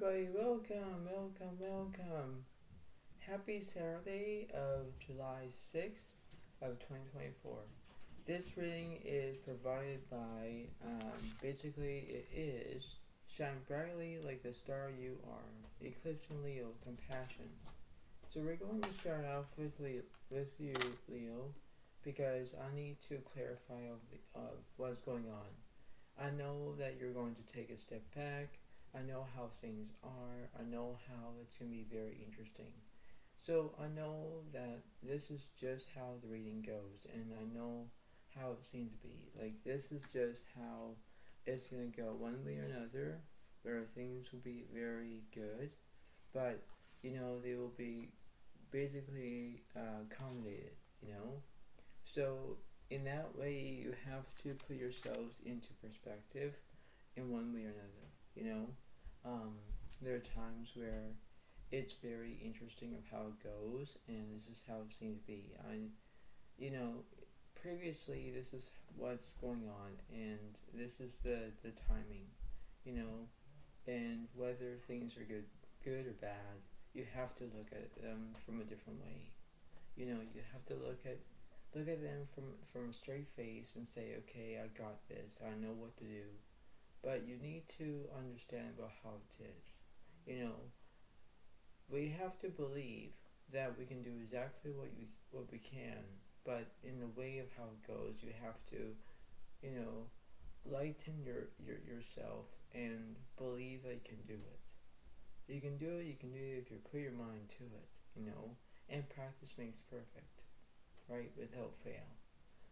everybody, welcome. Happy Saturday of July 6th of 2024. This reading is provided by, basically it is shine brightly like the star you are, eclipsing Leo, compassion. So we're going to start off with you, Leo, because I need to clarify of what's going on. I know that you're going to take a step back. I know how things are. I know how it's going to be very interesting. So I know that this is just how the reading goes, and I know how it seems to be. Like, this is just how it's going to go one way or another, where things will be very good, but, they will be basically accommodated, So in that way, you have to put yourselves into perspective in one way or another, there are times where it's very interesting of how it goes, and this is how it seems to be. Previously this is what's going on, and this is the timing, and whether things are good or bad, you have to look at them from a different way. You have to look at them from a straight face and say, okay, I got this, I know what to do. But you need to understand about how it is. We have to believe that we can do exactly what we can, but in the way of how it goes, you have to, lighten yourself and believe that you can do it. You can do it if you put your mind to it, and practice makes perfect, right, without fail.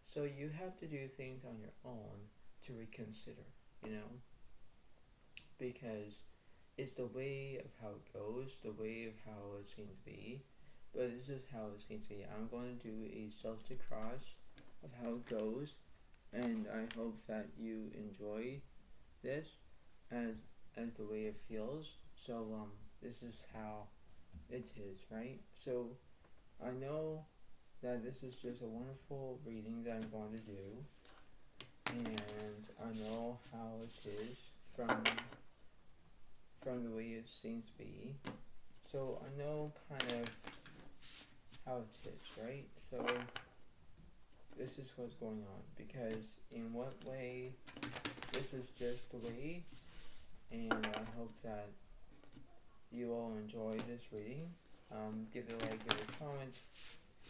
So you have to do things on your own to reconsider, because it's the way of how it goes, the way of how it seems to be, but this is how it seems to be. I'm going to do a solstice cross of how it goes, and I hope that you enjoy this as the way it feels. So this is how it is, right? So I know that this is just a wonderful reading that I'm going to do, and I know how it is from the way it seems to be. So I know kind of how it is, right? So this is what's going on, because in what way, this is just the way, and I hope that you all enjoy this reading. Give it a like, give it a comment.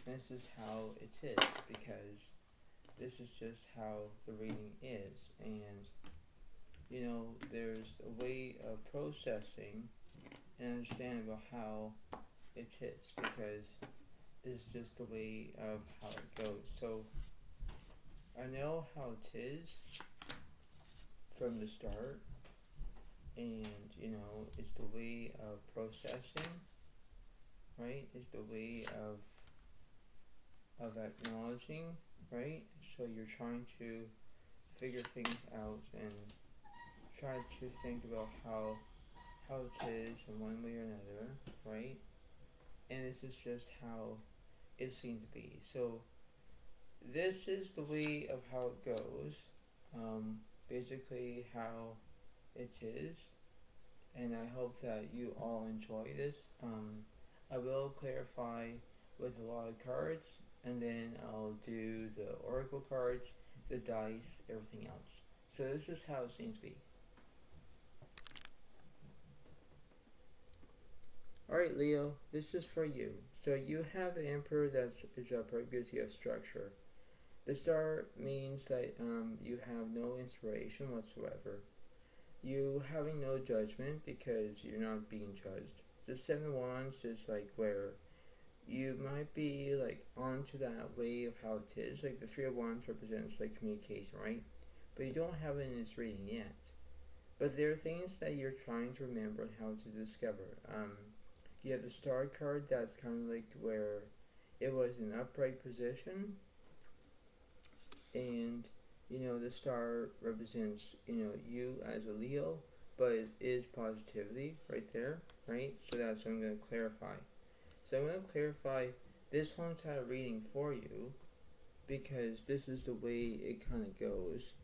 This is how it is, because this is just how the reading is, and there's a way of processing and understanding about how it is, because this is just the way of how it goes. So I know how it is from the start, and it's the way of processing, right? It's the way of acknowledging, right? So you're trying to figure things out and try to think about how it is in one way or another, right? And this is just how it seems to be. So this is the way of how it goes, basically how it is, and I hope that you all enjoy this. I will clarify with a lot of cards, and then I'll do the oracle cards, the dice, everything else. So this is how it seems to be. Alright, Leo, this is for you. So you have the Emperor that is upright because you have structure. The star means that you have no inspiration whatsoever. You having no judgment because you're not being judged. The Seven of Wands is like where you might be like onto that way of how it is. Like the Three of Wands represents like communication, right? But you don't have it in this reading yet. But there are things that you're trying to remember and how to discover. You have the Star card, that's kind of like where it was in upright position, and the star represents you as a Leo, but it is positivity right there, right? So that's what I'm going to clarify. So I'm going to clarify this one-side reading for you, because this is the way it kind of goes.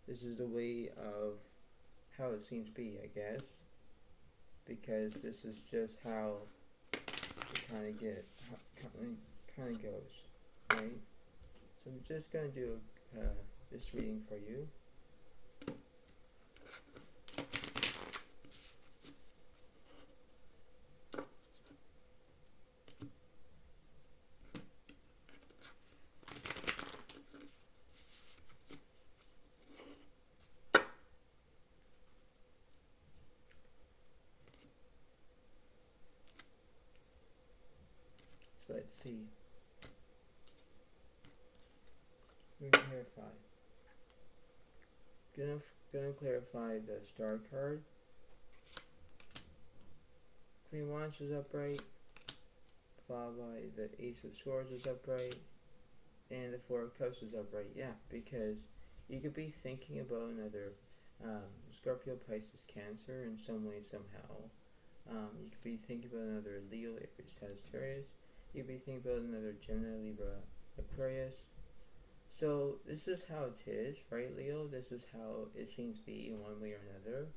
This is the way of how it seems to be, I guess, because this is just how it kind of goes, right? So I'm just gonna do this reading for you. So let's see. We're gonna clarify. Gonna clarify the star card. Queen of Wands is upright, followed by the Ace of Swords is upright, and the Four of Cups is upright. Yeah, because you could be thinking about another Scorpio, Pisces, Cancer in some way, somehow. You could be thinking about another Leo, Aries, Sagittarius. You could be thinking about another Gemini, Libra, Aquarius. So this is how it is, right, Leo? This is how it seems to be in one way or another.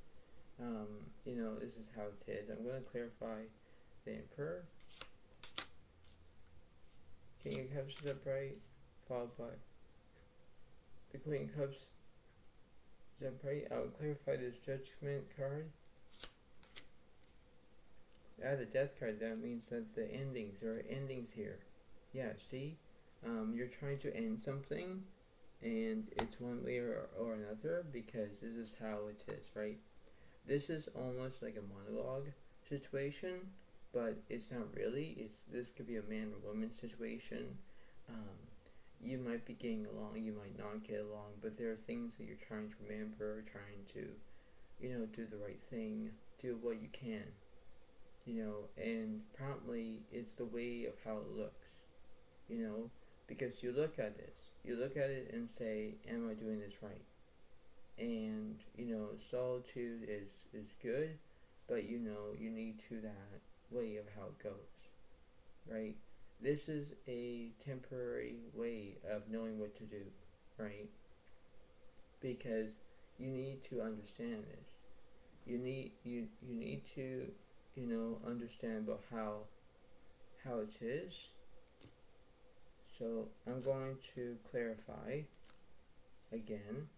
This is how it is. I'm going to clarify the Emperor. King of Cups is upright, followed by the Queen of Cups is upright. I'll clarify this Judgment card. The Death card, that means that there are endings here. Yeah, see? You're trying to end something, and it's one way or another, because this is how it is, right? This is almost like a monologue situation, but it's not really. This could be a man or woman situation. You might be getting along, you might not get along, but there are things that you're trying to remember, trying to, do the right thing, do what you can, and promptly it's the way of how it looks, because you look at it and say, am I doing this right? And solitude is good, but you need to that way of how it goes, right? This is a temporary way of knowing what to do, right? Because you need to understand this. You need to understand about how it is. So I'm going to clarify again.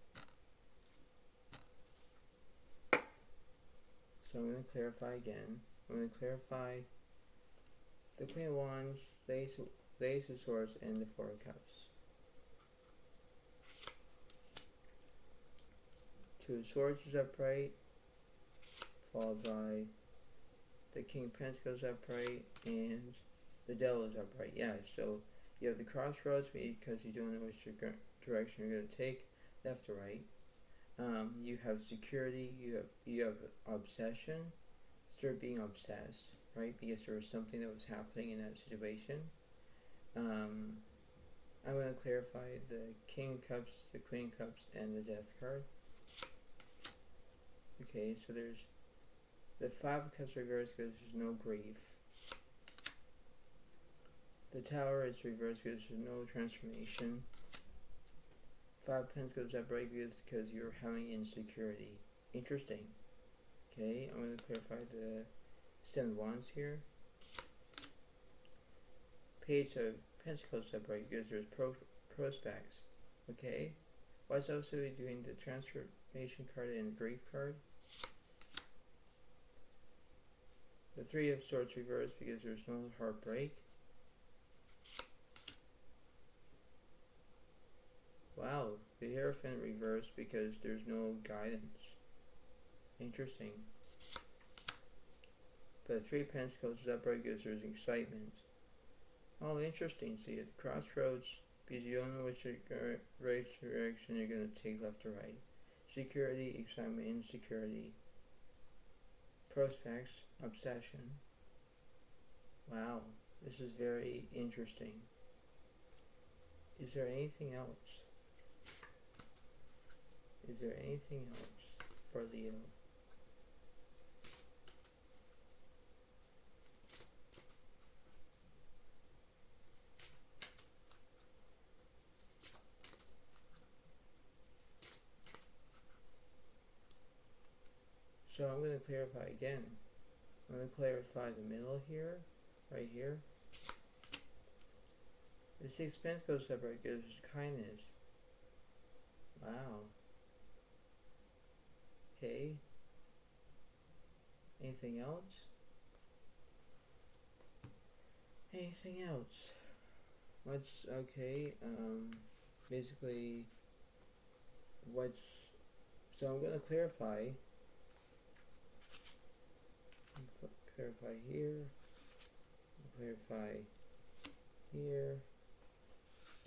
So I'm going to clarify again. I'm going to clarify the Queen of Wands, the Ace of Swords, and the Four of Cups. Two of Swords is upright, followed by the King of Pentacles upright, and the Devil is upright. Yeah, so you have the crossroads because you don't know which direction you're going to take, left or right. You have security, you have obsession, start being obsessed, right? Because there was something that was happening in that situation. I'm going to clarify the King of Cups, the Queen of Cups, and the Death card. Okay, so there's the Five of Cups reversed because there's no grief. The Tower is reversed because there's no transformation. Five of Pentacles upright because you're having insecurity. Interesting. Okay, I'm going to clarify the Seven of Wands here. Page of Pentacles upright because there's prospects. Okay, why is also doing the transformation card and the grief card? The Three of Swords reversed because there's no heartbreak. Wow, the Hierophant reversed because there's no guidance. Interesting. But the Three of Pentacles is upright because there's excitement. Oh, interesting. See, at the crossroads, because you don't know which right direction you're going to take, left or right. Security, excitement, insecurity. Prospects, obsession. Wow, this is very interesting. Is there anything else? Is there anything else for Leo? So I'm going to clarify again. I'm going to clarify the middle here, right here. The Six of Pentacles separate gives kindness. Wow. Okay. Anything else? Anything else? What's okay? Basically, what's so I'm gonna clarify. Clarify here. Clarify here.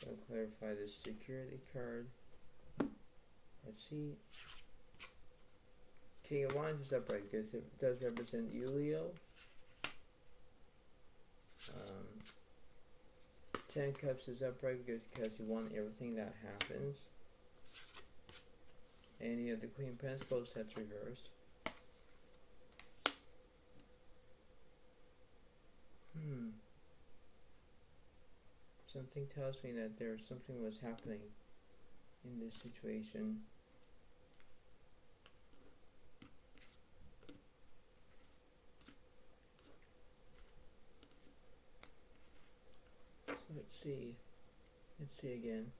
I'll clarify the security card. Let's see. King of Wands is upright because it does represent you, Leo. Ten of Cups is upright because you want everything that happens. And you have the Queen of Pentacles that's reversed. Something tells me that there's something was happening in this situation. So let's see. Let's see again.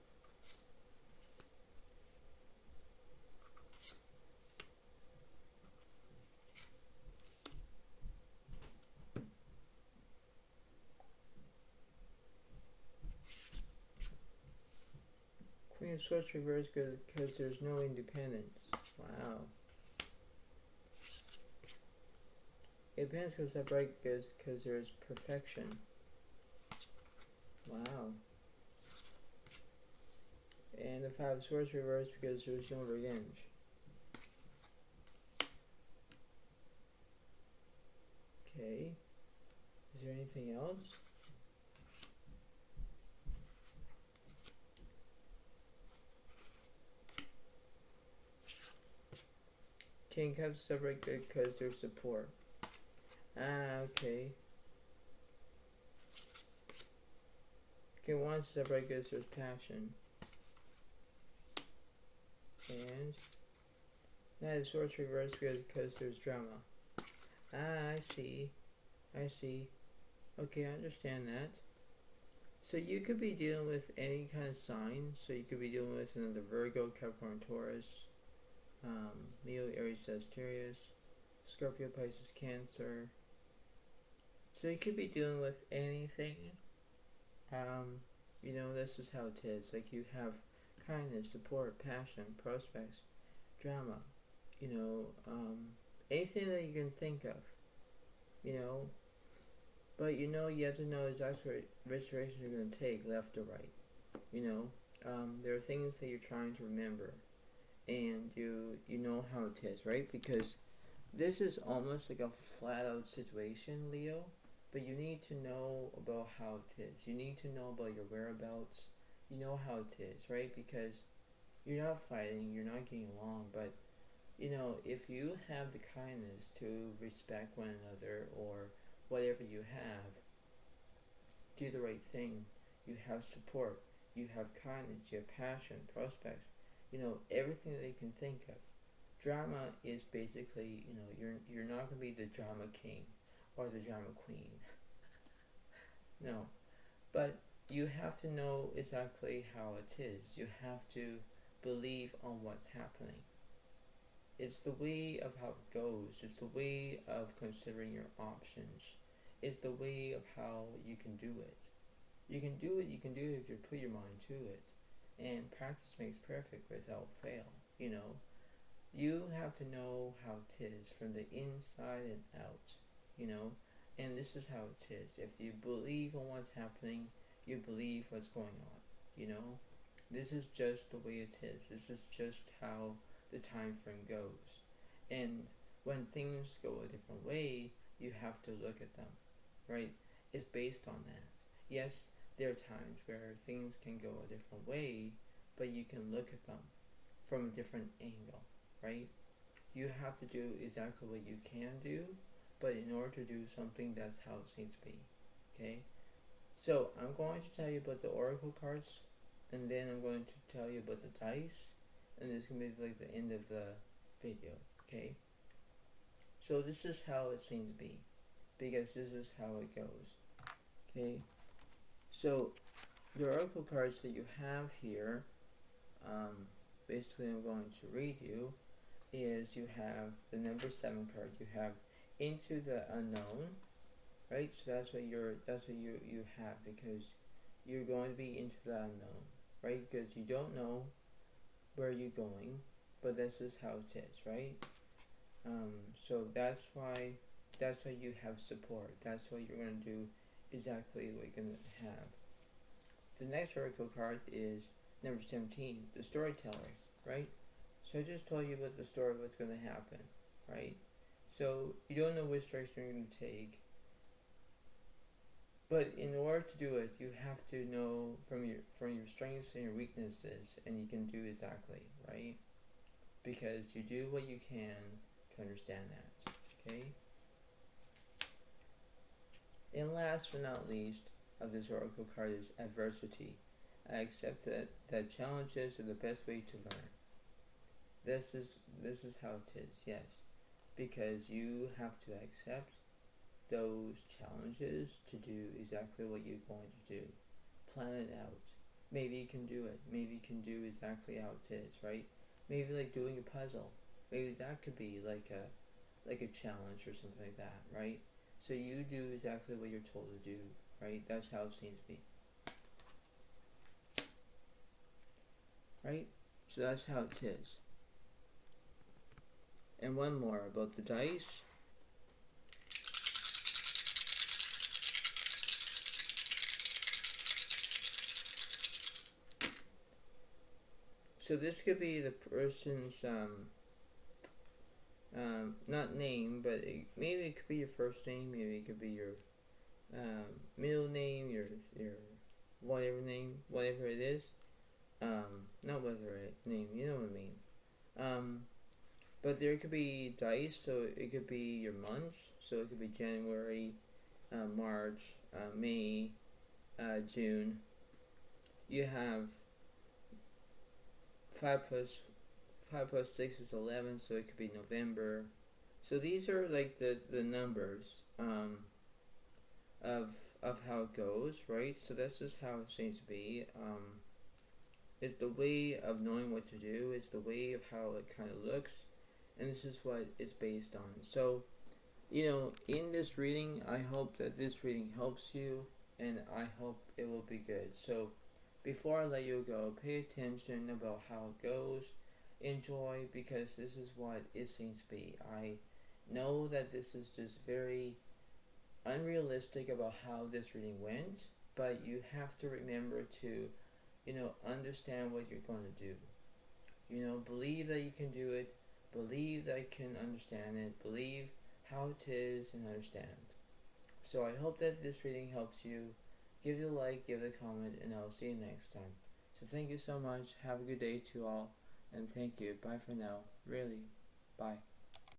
Queen of Swords reversed because there's no independence. Wow. It depends because that bright because there's perfection. Wow. And the Five of Swords reversed because there's no revenge. Okay. Is there anything else? King of Cups separate because there's support. Ah, okay. King wants to separate because there's passion. And Knight of Swords reversed because there's drama. Ah, I see. I see. Okay, I understand that. So you could be dealing with any kind of sign. So you could be dealing with another Virgo, Capricorn, Taurus, Leo, Aries, Sagittarius, Scorpio, Pisces, Cancer. So you could be dealing with anything. You know, this is how it is. Like you have kindness, support, passion, prospects, drama. You know, anything that you can think of. You know, but you know, you have to know exactly which direction you're going to take, left or right. You know, there are things that you're trying to remember, and you know how it is, right? Because this is almost like a flat out situation, Leo, but you need to know about how it is. You need to know about your whereabouts. You know how it is, right? Because you're not fighting, you're not getting along, but you know, if you have the kindness to respect one another or whatever you have, do the right thing. You have support, you have kindness, you have passion, prospects, you know, everything that you can think of. Drama is basically, you know, you're not going to be the drama king or the drama queen. No. But you have to know exactly how it is. You have to believe on what's happening. It's the way of how it goes. It's the way of considering your options. It's the way of how you can do it. You can do it if you put your mind to it. And practice makes perfect without fail, you know. You have to know how it is from the inside and out, you know. And this is how it is. If you believe in what's happening, you believe what's going on, you know. This is just the way it is. This is just how the time frame goes. And when things go a different way, you have to look at them, right? It's based on that. Yes, there are times where things can go a different way, but you can look at them from a different angle, right? You have to do exactly what you can do, but in order to do something, that's how it seems to be, okay? So I'm going to tell you about the oracle cards, and then I'm going to tell you about the dice, and it's going to be like the end of the video, okay? So this is how it seems to be, because this is how it goes. Okay, so the oracle cards that you have here, basically I'm going to read you, is you have the number 7 card. You have into the unknown, right? So that's what you have, because you're going to be into the unknown, right? Because you don't know where you're going, but this is how it is, right? So that's why you have support. That's why you're going to do exactly what you're going to have. The next oracle card is number 17, the storyteller, right? So I just told you about the story, what's going to happen, right? So you don't know which direction you're going to take, but in order to do it, you have to know from your strengths and your weaknesses, and you can do exactly, right? Because you do what you can to understand that, okay? And last but not least of this oracle card is adversity. I accept that challenges are the best way to learn. This is how it is, yes. Because you have to accept those challenges to do exactly what you're going to do. Plan it out. Maybe you can do it. Maybe you can do exactly how it is, right? Maybe like doing a puzzle. Maybe that could be like a challenge or something like that, right? So you do exactly what you're told to do, right? That's how it seems to be. Right? So that's how it is. And one more about the dice. So this could be the person's not name, but maybe it could be your first name. Maybe it could be your middle name, your whatever name, whatever it is. Not whatever name, you know what I mean. But there could be dice, so it could be your months. So it could be January, March, May, June. You have 5 plus 6 is 11, so it could be November. So these are like the numbers of how it goes, right? So that's just how it seems to be. It's the way of knowing what to do. It's the way of how it kind of looks, and this is what it's based on. So, in this reading, I hope that this reading helps you, and I hope it will be good. So, before I let you go, pay attention about how it goes. Enjoy, because this is what it seems to be. I know that this is just very unrealistic about how this reading went, but you have to remember to, understand what you're going to do. Believe that you can do it. Believe that you can understand it. Believe how it is and understand. So I hope that this reading helps you. Give it a like, give it a comment, and I'll see you next time. So thank you so much. Have a good day to all, and thank you. Bye for now. Really. Bye.